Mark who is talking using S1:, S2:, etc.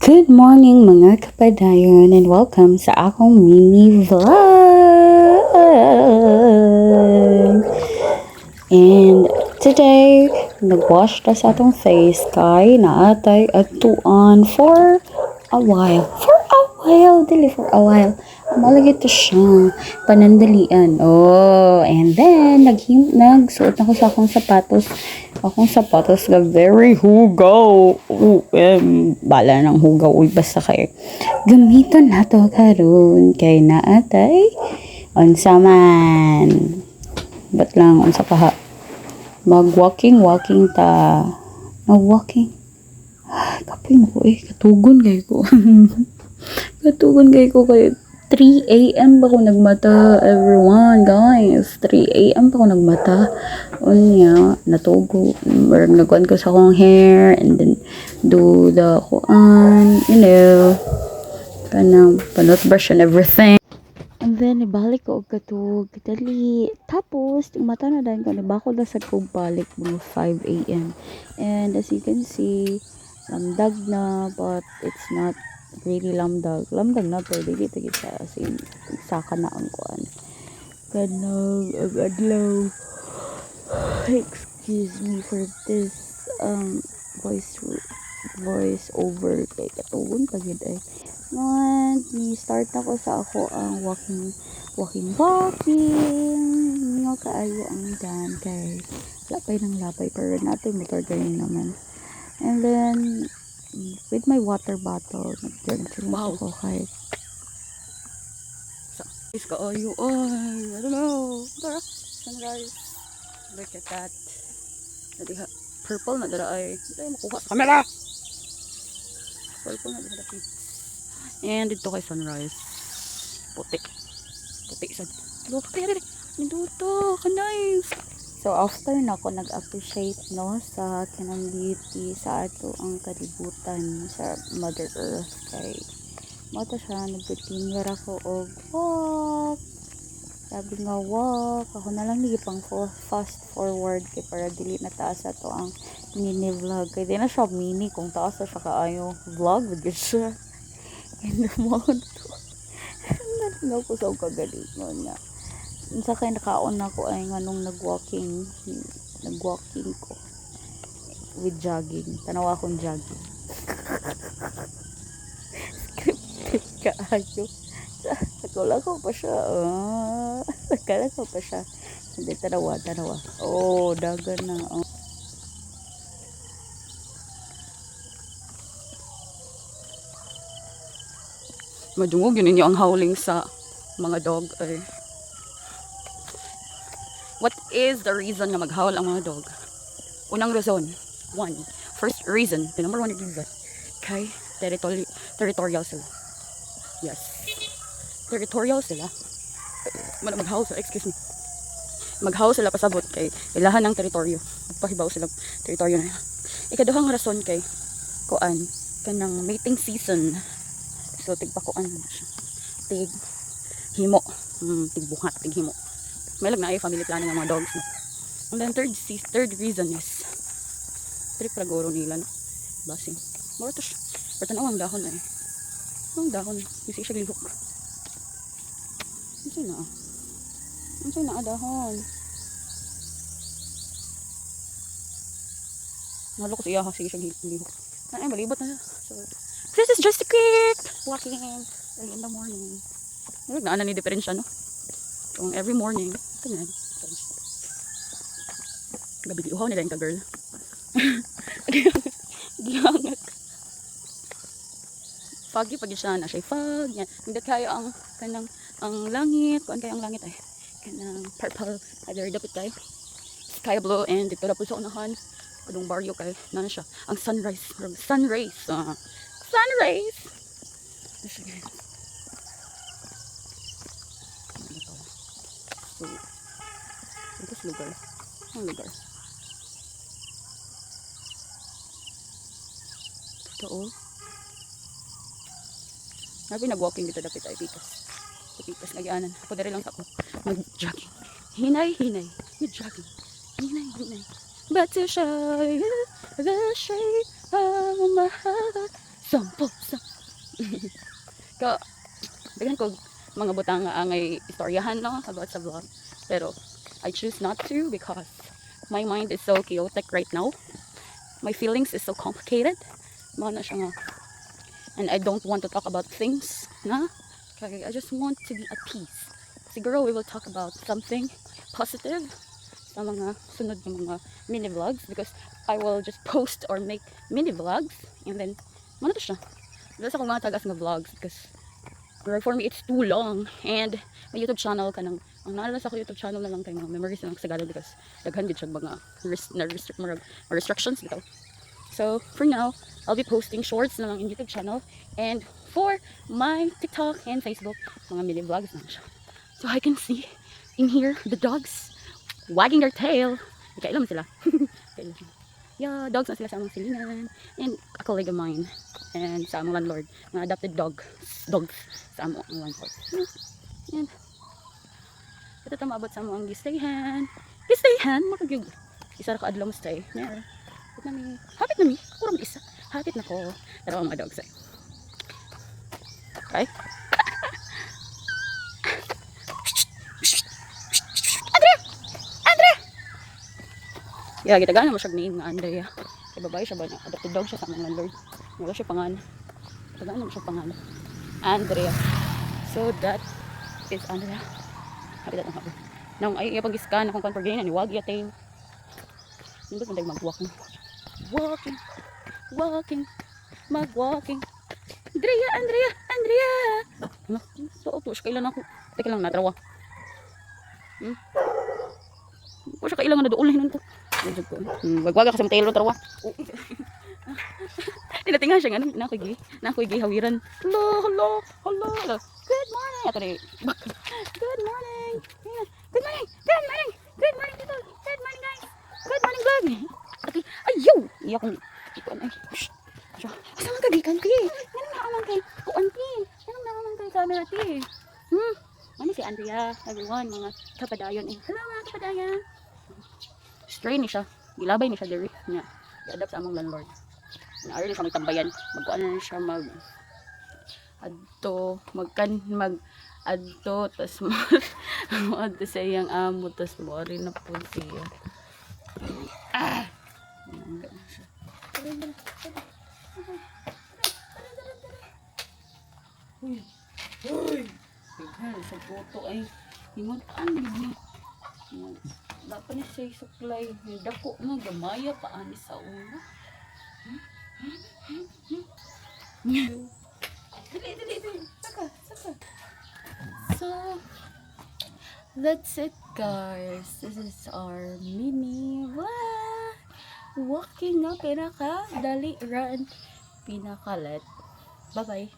S1: Good morning mga kapadayon and welcome sa akong mini vlog. And today, nag-wash ta sa atong face kay naatay atuan for a while. Dili for a while. Malagi to siya. Panandalian. Oh, and then, nagsuot ako sa akong sapatos. Akong sapatos na very hugaw. Bala ng hugaw. Uy, basta kay gamiton na to karon kay naatay. Unsa man. Ba't lang, unsa pa ha? Mag-walking ta. Mag-walking. Kapoy mo ko katugon kay ko. Katugon kay ko kay 3 a.m. pa ko nagmata, everyone, guys. 3 a.m. pa ko nagmata. Unya, natugo. Or nagkuhan ko sa akong hair, and then do the kanang panot-brush and everything. And then, ibalik ko og katug, dali. Tapos, yung mata na dahil ko, nibako na sa kong balik mga 5 a.m. And as you can see, lamdag na, but it's not really lamdag. Lamdag na, pero dili ito kita. As in, saka na ang kuan. Kanang, ang adlaw. Excuse me for this, voice over kay katugon pagid ay. And ni-start na ko sa ako ang walking. Nga kaayo ang dan kay lapay pero natin motor ganyan naman. And then with my water bottle, nag-drink ako kay is kaayo ay I don't know. Tara, sunrise. Look at that. Nadiha purple na dara ay makuha sa camera. Purple na dara dapit. And dito kay sunrise. Puti sad. Puti. Minuto, nice. So after na ako nag-appreciate no sa kanang beauty sa ato ang kalibutan sa Mother Earth kay mata siya nagtingar ako og walk. Sabi nga walk, ako na lang nigipang fast forward kay para dili na taas ato ang mini vlog. Kay di na siya mini kung taas na siya kaayo vlog with siya. And mo ko sa kagalingon nga. Unsa kay nakaon ako ay nganong nagwalking ko with jogging. Tanawa akong jogging. Scripted kaayo. Akala ko pa siya. Hindi, tanawa. Oh, dagan na. Oh. Madungog yun ang howling sa mga dog ay. What is the reason nga maghowl ang mga dog? Unang reason. First reason. The number one reason. Kay territorial sila. Yes. Territorial sila. Maghowl sila. Excuse me. Maghowl sila pasabot kay ilahan ng teritoryo. Magpahibaw silang teritoryo na. Ikaduhang rason kay kuan kanang mating season. So tigpakuan na siya. Tig himo. Tigbuhat, tighimo. May lag na ay family planning ng mga dogs. No? And then third reason is trip ragoro nila no. Basing. Moro to siya. Pero tanaw ang dahon ay. Ang dahon. Kasi siya lihok. Ano na dahon. Nalo ko siya kasi siya lihok. Ay malibot na siya. So, this is just a quick walking early in the morning. Na ni diferensya no. Kung every morning, ganyan. Gabi uhaw nila yung ka-girl. Giyangat. Foggy pag siya na siya. Fog. Yan. Hindi kayo ang kanang ang langit. Kuan kayo ang langit ay. Kanang purple. Ay, very dapit kayo. Sky blue. And dito na po sa unahan. Padong barrio kayo. Nana siya. Ang sunrise. Sunrays. Sunrays. Ito siya guys. So, ito sa lugar. Ang lugar. Ito o. Nabi nag-walking dito dapit ay pikas. Pikas nagyanan. Ako dari lang ako. Mag-jogging. Hinay. Mag-jogging. Hinay. But to show you the shape of my heart. Sampo, Ka, daghan ko mga butang nga angay istoryahan no about sa vlog. Pero I choose not to because my mind is so chaotic right now. My feelings is so complicated. Mao na siya nga. And I don't want to talk about things na. Kaya I just want to be at peace. Siguro we will talk about something positive sa mga sunod na mga mini vlogs because I will just post or make mini vlogs and then ano to siya. Dito sa akong mga tagas nga vlogs because for me it's too long and my YouTube channel kanang ang naalala sa ako YouTube channel na lang kay mga memories na lang Tagalog because daghan gid siya mga restrictions bitaw. So for now I'll be posting shorts na lang in YouTube channel and for my TikTok and Facebook mga mini vlogs na siya. So I can see in here the dogs wagging their tail. Kailan sila? Yeah, dogs na sila sa among silingan. And a colleague of mine. And sa among landlord. Mga adopted dogs sa among landlord. And ito ito maabot sa among gistayhan. Makagyug. Isa ra ka adlaw mo stay. Yeah. Hapit na mi. Kurang isa. Hapit na ko. Pero ang mga dogs ay. Okay? Yeah, gitagana mo siya name nga Andrea. Kay babae siya ba niya? Adopted dog siya sa among landlord. Wala siya pangan. Gitagana mo siya pangan. Andrea. So that is Andrea. Habitat ang habo. Nang ay ipag scan akong confirm ni wag ya tail. Hindi ko ndag mag-walking. Mag-walking. Andrea. Ano? So to siya kailan ako. Teka lang natrawa. Ko siya kailangan na doon lang nito. Wagwaga kasi matelo tarwa. Tinatingan siya nga nakoy gi hawiran. Hello. Good morning. Ato ni. Good morning. Good morning people. Good morning guys. Good morning vlog. Okay. Ayaw. Iya kong ikuan ay. Asa man kagikan ti? Ganun na amang kay kuan ti. Ganun na amang kay camera ti. Ano si Andrea, everyone, mga kapadayon. Hello mga kapadayon. Stray ni siya. Gilabay ni siya diri niya. I-adapt sa among landlord. Naari siya magtambayan. Magkuan na siya adto tas adto sa iyang amo tas mori na po siya. Uy. Tignan sa photo ay hingutan gid ni. Dapat niya siya supply. Dako nga gamaya pa ani sa una. Dili. Saka. So, that's it guys. This is our mini vlog. Walking na pinaka dali run pinakalat. Bye-bye.